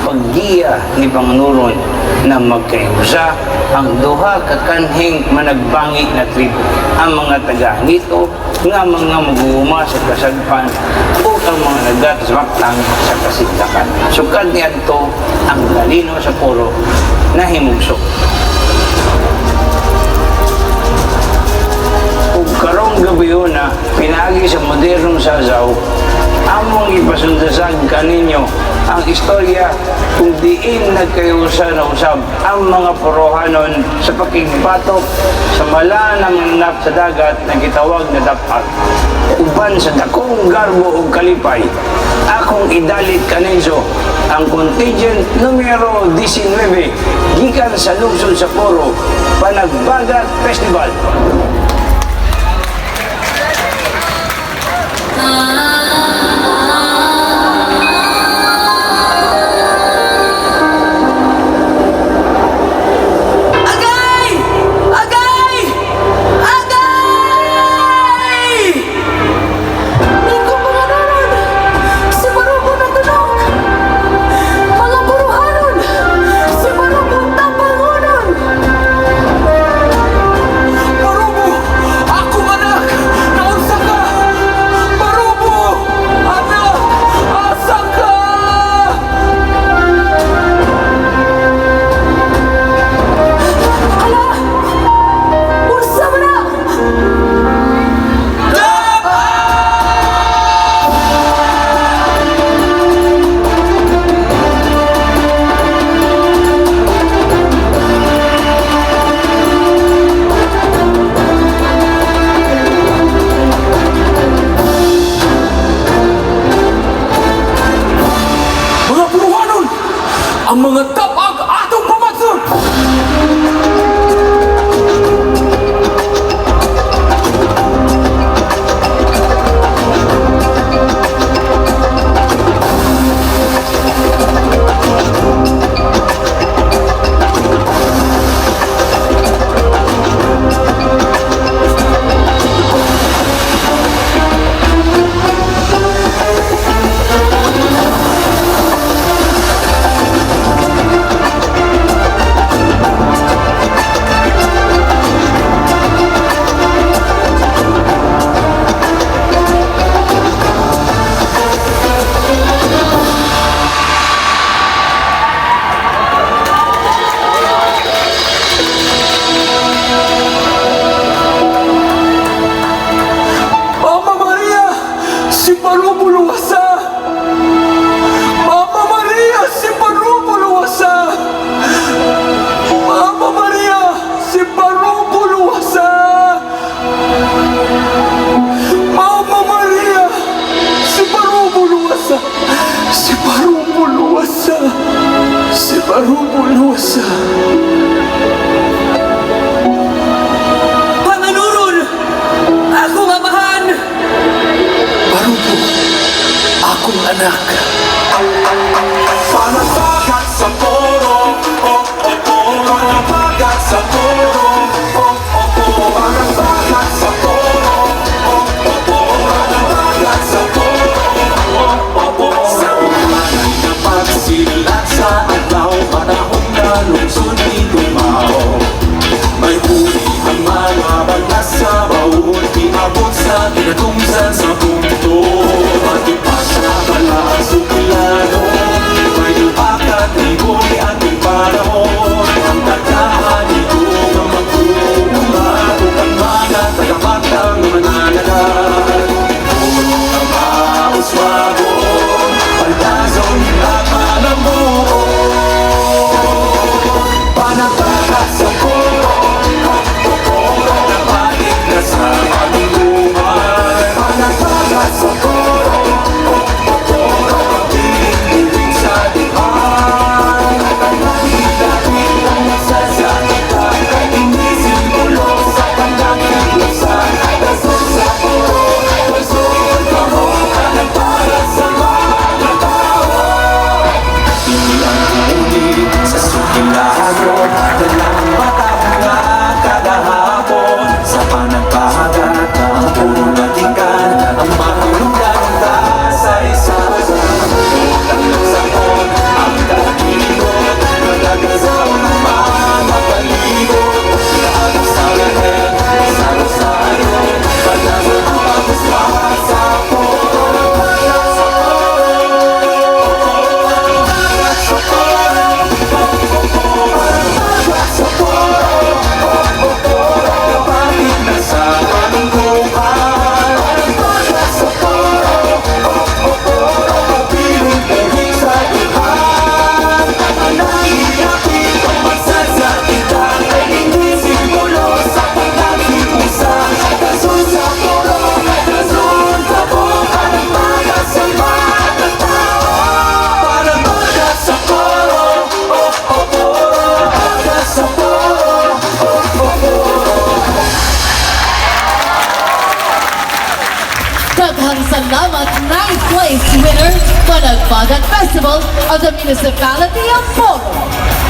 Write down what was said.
Paggiya ni Panganuron na magkayusa ang duha ka kanhing managbangi na tribo, ang mga taga-Angito nga mga mag-uuma sa kasagpan o ang mga nagataswaktang sa kasigtakan. Sukad ni adto ang lalino sa puro na himugso. Ug karong gabi na pinagi sa modernong sasaw, among ipasundasag kaninyo ang istorya kung diin nagkayusa na usab ang mga purohanon sa pakigbatok sa mala na mananap sa dagat na gitawag na dapat. Uban sa dakong garbo o kalipay, akong idalit kaninyo ang contingent numero 19 gikan sa lungsod sa Poro Panagbagat Festival. Ang mga tapag atong pamatsud! Panganuron! Akong amahan! Barupo, akong anak. Panabagat sa poro, panabagat sa poro, panabagat sa poro, panabagat sa poro. Sa umanan na pagsilat sa adlaw, panahon na lungsod ni Dumao. May huli ang mga bagas sa bawon, iabot sa kinatungsan sa punto. Pati pa sa balaan suklado, may lupakat ni Boy at yung panahon. Ang tagkaan ito ang mag-uuma, tukang mga tagapatang mananagat. Puro ang mauswagon, paltazon na panamuon. Panabagat sa puro, nabalik na sa ating buhay. Panabagat sa puro, piling sa dihan. Dahil ang nagsasakita, hindi simbolo sa pandangin lusan. Dasol sa puro, dasol kamutan para sa mga tao. Hindi ang huli sa sukilado, dalang Daghang salamat, 9th place winner, Panagbagan Festival of the Municipality of Polo.